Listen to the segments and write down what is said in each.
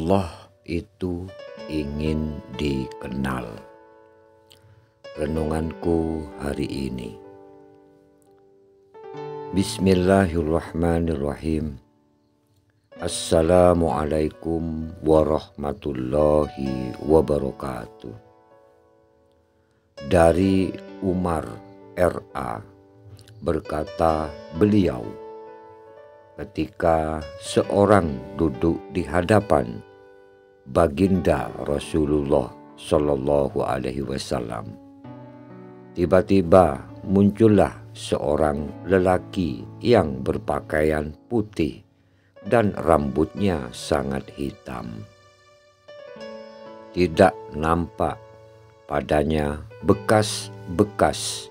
Allah itu ingin dikenal. Renunganku hari ini. Bismillahirrahmanirrahim. Assalamualaikum warahmatullahi wabarakatuh. Dari Umar R.A. berkata beliau, ketika seorang duduk di hadapan baginda Rasulullah Shallallahu Alaihi Wasallam, tiba-tiba muncullah seorang lelaki yang berpakaian putih dan rambutnya sangat hitam. Tidak nampak padanya bekas-bekas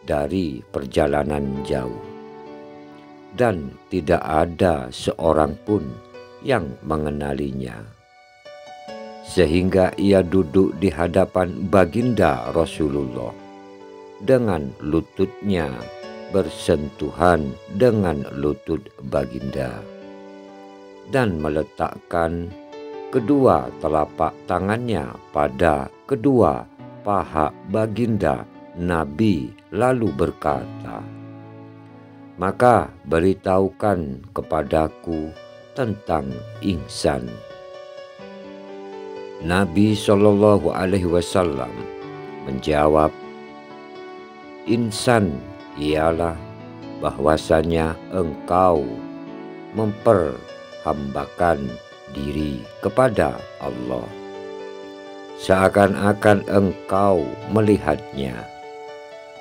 dari perjalanan jauh, dan tidak ada seorang pun yang mengenalinya. Sehingga ia duduk di hadapan baginda Rasulullah dengan lututnya bersentuhan dengan lutut baginda, dan meletakkan kedua telapak tangannya pada kedua paha baginda Nabi, lalu berkata, "Maka beritahukan kepadaku tentang ihsan." Nabi Shallallahu Alaihi Wasallam menjawab, "Ihsan ialah bahwasanya engkau memperhambakan diri kepada Allah, seakan-akan engkau melihatnya,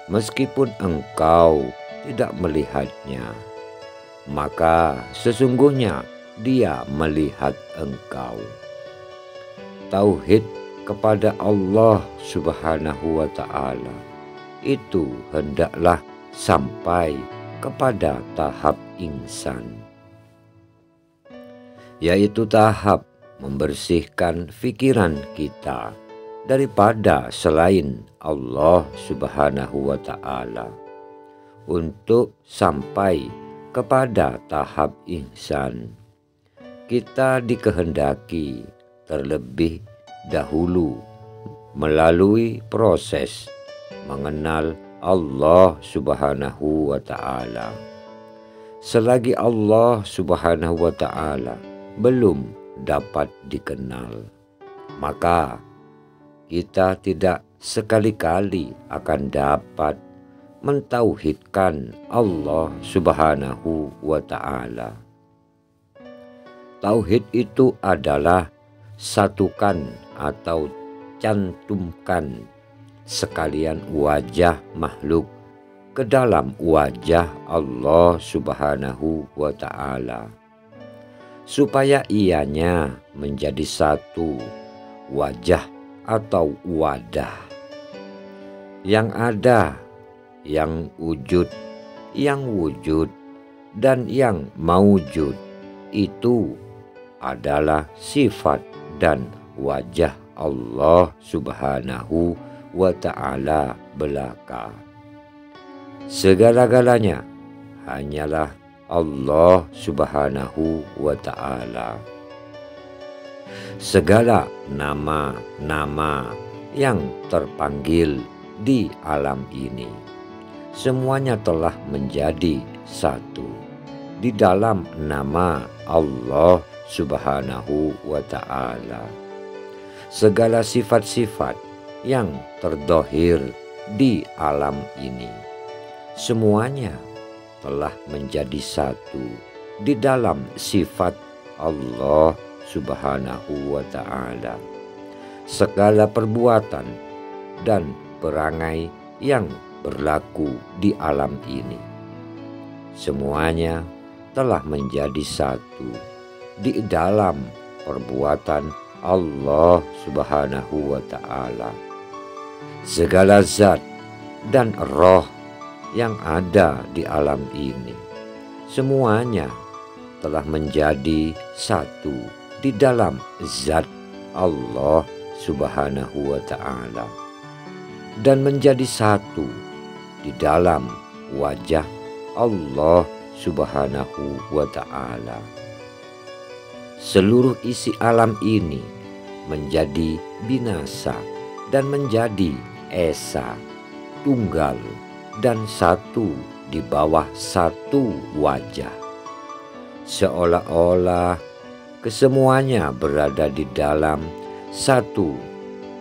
meskipun engkau tidak melihatnya, maka sesungguhnya Dia melihat engkau." Tauhid kepada Allah Subhanahu wa Ta'ala itu hendaklah sampai kepada tahap ihsan, yaitu tahap membersihkan pikiran kita daripada selain Allah Subhanahu wa Ta'ala untuk sampai kepada tahap ihsan. Kita dikehendaki terlebih dahulu melalui proses mengenal Allah Subhanahu wa Ta'ala. Selagi Allah Subhanahu wa Ta'ala belum dapat dikenal, maka kita tidak sekali-kali akan dapat mentauhidkan Allah Subhanahu wa Ta'ala. Tauhid itu adalah satukan atau cantumkan sekalian wajah makhluk ke dalam wajah Allah Subhanahu wa Ta'ala, supaya ianya menjadi satu wajah atau wadah yang ada, yang wujud, dan yang maujud. Itu adalah sifat dan wajah Allah Subhanahu wa Ta'ala belaka. Segala-galanya hanyalah Allah Subhanahu wa Ta'ala. Segala nama-nama yang terpanggil di alam ini, semuanya telah menjadi satu di dalam nama Allah Subhanahu wa Ta'ala. Segala sifat-sifat yang terdohir di alam ini, semuanya telah menjadi satu di dalam sifat Allah Subhanahu wa Ta'ala. Segala perbuatan dan perangai yang berlaku di alam ini, semuanya telah menjadi satu di dalam perbuatan Allah Subhanahu wa Ta'ala. Segala zat dan roh yang ada di alam ini, semuanya telah menjadi satu di dalam zat Allah Subhanahu wa Ta'ala, dan menjadi satu di dalam wajah Allah Subhanahu wa Ta'ala. seluruh isi alam ini menjadi binasa dan menjadi esa, tunggal dan satu di bawah satu wajah. Seolah-olah kesemuanya berada di dalam satu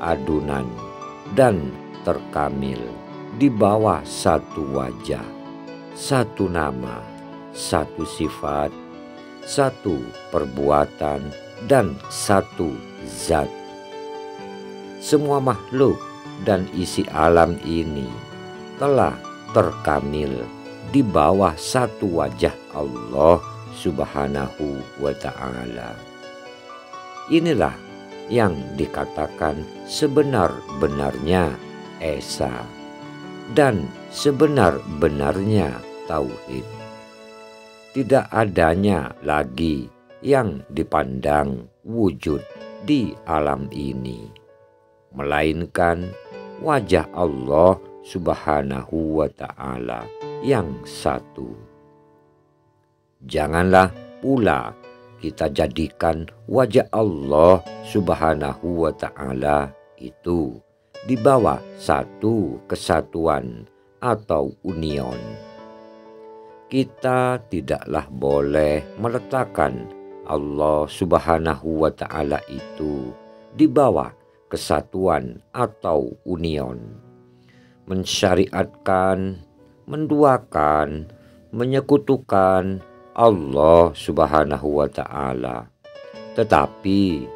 adunan dan terkamil di bawah satu wajah, satu nama, satu sifat, satu perbuatan, dan satu zat. Semua makhluk dan isi alam ini telah terkamil di bawah satu wajah Allah Subhanahu wa ta'ala. Inilah yang dikatakan sebenar-benarnya esa dan sebenar-benarnya tauhid. Tidak adanya lagi yang dipandang wujud di alam ini, melainkan wajah Allah Subhanahu wa ta'ala yang satu. Janganlah pula kita jadikan wajah Allah Subhanahu wa ta'ala itu di bawah satu kesatuan atau union. Kita tidaklah boleh meletakkan Allah Subhanahu wa ta'ala itu di bawah kesatuan atau union, mensyariatkan, menduakan, menyekutukan Allah Subhanahu wa ta'ala, tetapi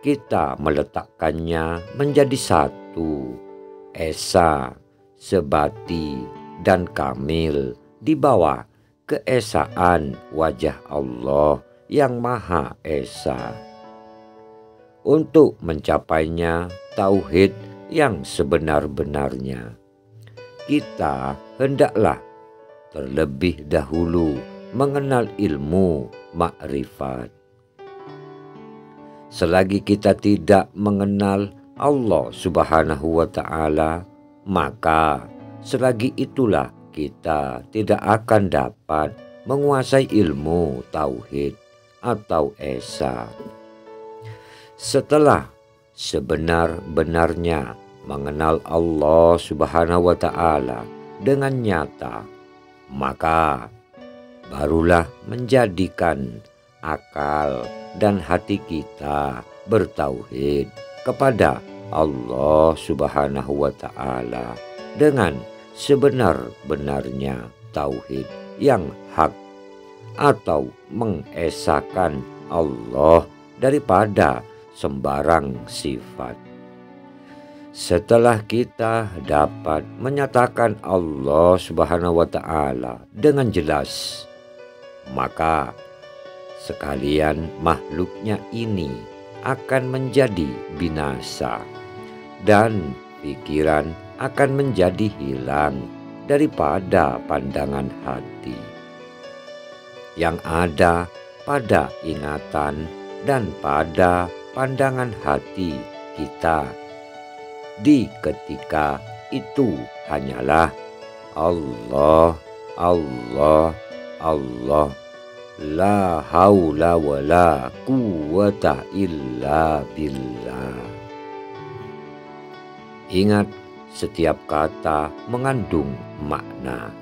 kita meletakkannya menjadi satu, esa, sebati, dan kamil di bawah keesaan wajah Allah yang Maha Esa. Untuk mencapainya tauhid yang sebenar-benarnya, kita hendaklah terlebih dahulu mengenal ilmu makrifat. Selagi kita tidak mengenal Allah Subhanahu wa ta'ala, maka selagi itulah kita tidak akan dapat menguasai ilmu tauhid atau esa. Setelah sebenar-benarnya mengenal Allah Subhanahu wa ta'ala dengan nyata, maka barulah menjadikan akal dan hati kita bertauhid kepada Allah Subhanahu wa ta'ala dengan sebenar-benarnya tauhid yang hak, atau mengesakan Allah daripada sembarang sifat. Setelah kita dapat menyatakan Allah Subhanahu wa ta'ala dengan jelas, maka sekalian makhluknya ini akan menjadi binasa dan pikiran akan menjadi hilang daripada pandangan hati. Yang ada pada ingatan dan pada pandangan hati kita di ketika itu hanyalah Allah, Allah, Allah. La haula wa la quwwata illa billah. Ingat, setiap kata mengandung makna.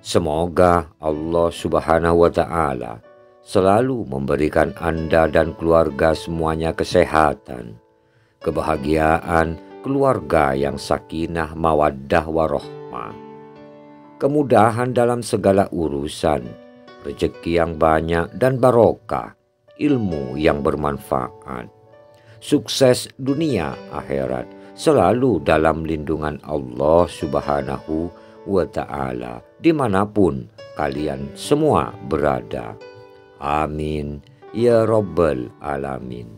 Semoga Allah Subhanahu wa ta'ala selalu memberikan Anda dan keluarga semuanya kesehatan, kebahagiaan, keluarga yang sakinah, mawaddah, warahmah, kemudahan dalam segala urusan, rezeki yang banyak dan barokah, ilmu yang bermanfaat, sukses dunia akhirat, selalu dalam lindungan Allah Subhanahu wa ta'ala dimanapun kalian semua berada. Amin ya Rabbal Alamin.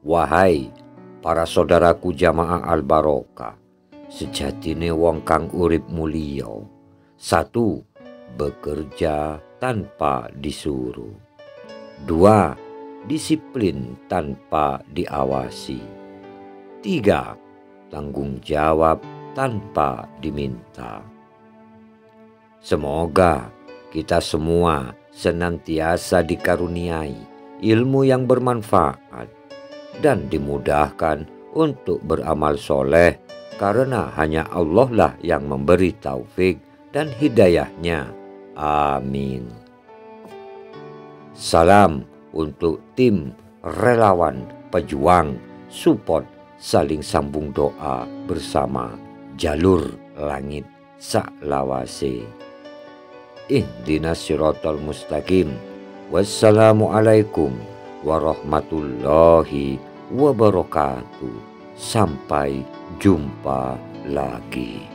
Wahai para saudaraku jamaah al-barokah, sejatine wong kang urip mulia, satu, bekerja tanpa disuruh. 2. Disiplin tanpa diawasi. 3. Tanggung jawab tanpa diminta. Semoga kita semua senantiasa dikaruniai ilmu yang bermanfaat dan dimudahkan untuk beramal soleh, karena hanya Allah lah yang memberi taufik dan hidayahnya. Amin. Salam untuk tim relawan pejuang support saling sambung doa bersama Jalur Langit Saklawase. Ihdinas siratal mustaqim. Wassalamualaikum warahmatullahi wabarakatuh. Sampai jumpa lagi.